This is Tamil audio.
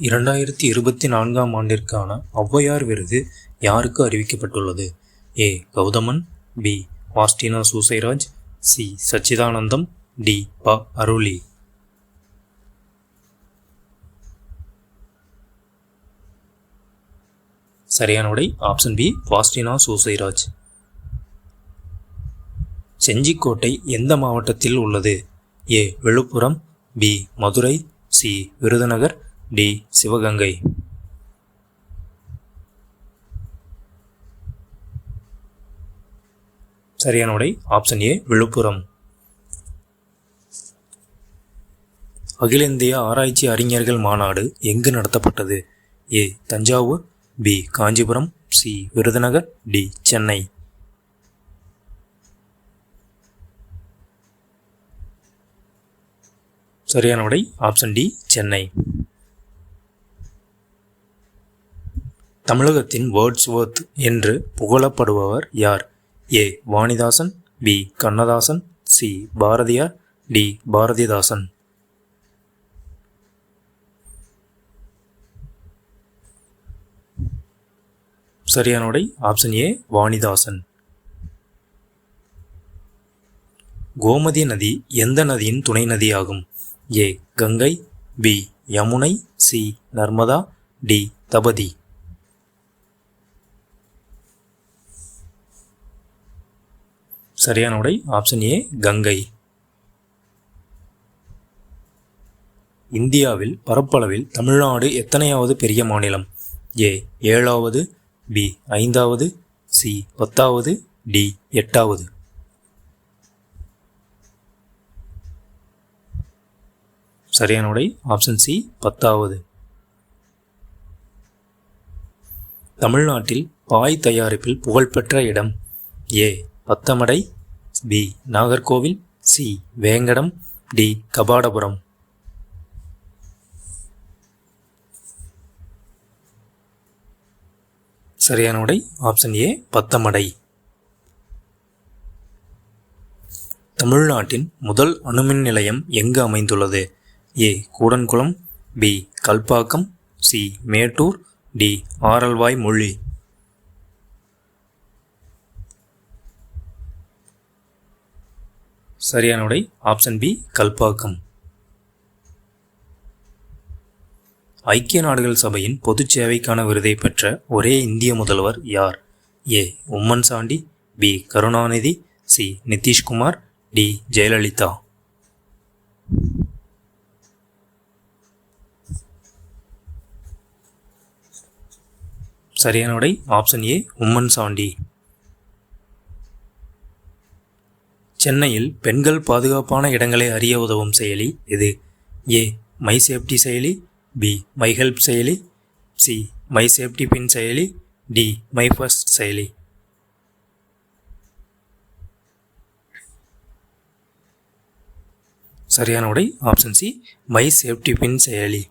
2024ஆம் ஆண்டிற்கான ஔவையார் விருது யாருக்கு அறிவிக்கப்பட்டுள்ளது? A. Gauthaman, B. Bastina Susairaj, C. Sachithanandam, D. Pa. Aruli. சரியான விடை ஆப்ஷன் பி. பாஸ்டினா சூசைராஜ். செஞ்சிக்கோட்டை எந்த மாவட்டத்தில் உள்ளது? A. Villupuram, B. Madurai, C. Virudhunagar, D. Sivaganga. சரியான விடை ஆப்ஷன் ஏ. விழுப்புரம். அகில இந்திய ஆராய்ச்சி அறிஞர்கள் மாநாடு எங்கு நடத்தப்பட்டது? A. Thanjavur, B. Kanchipuram, C. Virudhunagar, D. Chennai. சரியான விடை ஆப்ஷன் டி. சென்னை. தமிழகத்தின் வேர்ட்ஸ்வொர்த் என்று புகழப்படுபவர் யார்? A. Vanidasan, B. Kannadasan, C. Bharathiyar, D. Bharathidasan. சரியான விடை ஆப்ஷன் ஏ. வாணிதாசன். கோமதி நதி எந்த நதியின் துணை நதியாகும்? A. Ganga, B. Yamuna, C. Narmada, D. Tapti. சரியான விடை ஆப்ஷன் ஏ. கங்கை. இந்தியாவில் பரப்பளவில் தமிழ்நாடு எத்தனையாவது பெரிய மாநிலம்? ஏ. 7வது, பி. 5வது, சி. 10வது, டி. 8வது. சரியான விடை ஆப்ஷன் சி. 10வது. தமிழ்நாட்டில் பாய் தயாரிப்பில் புகழ்பெற்ற இடம்? A. Pattamadai, B. Nagercoil, C. Vengadam, D. Kapadapuram. சரியான விடை ஆப்ஷன் ஏ. பத்தமடை. தமிழ்நாட்டின் முதல் அணுமின் நிலையம் எங்கு அமைந்துள்ளது? A. Kudankulam, B. Kalpakkam, C. Mettur, D. Aralvaimozhi. சரியான விடை ஆப்ஷன் பி. கல்பாக்கம். ஐக்கிய நாடுகள் சபையின் பொதுச் சேவைக்கான விருதை பெற்ற ஒரே இந்திய முதல்வர் யார்? A. Oommen Chandy, B. Karunanidhi, C. Nitish Kumar, D. Jayalalithaa. சரியான விடை ஆப்ஷன் ஏ. உம்மன் சாண்டி. சென்னையில் பெண்கள் பாதுகாப்பான இடங்களை அறிய உதவும் செயலி எது? ஏ. மை சேஃப்டி செயலி, பி. மை ஹெல்ப் செயலி, சி. மை சேஃப்டி பின் செயலி, டி. மை ஃபர்ஸ்ட் செயலி. சரியான விடை option C. My safety pin செயலி.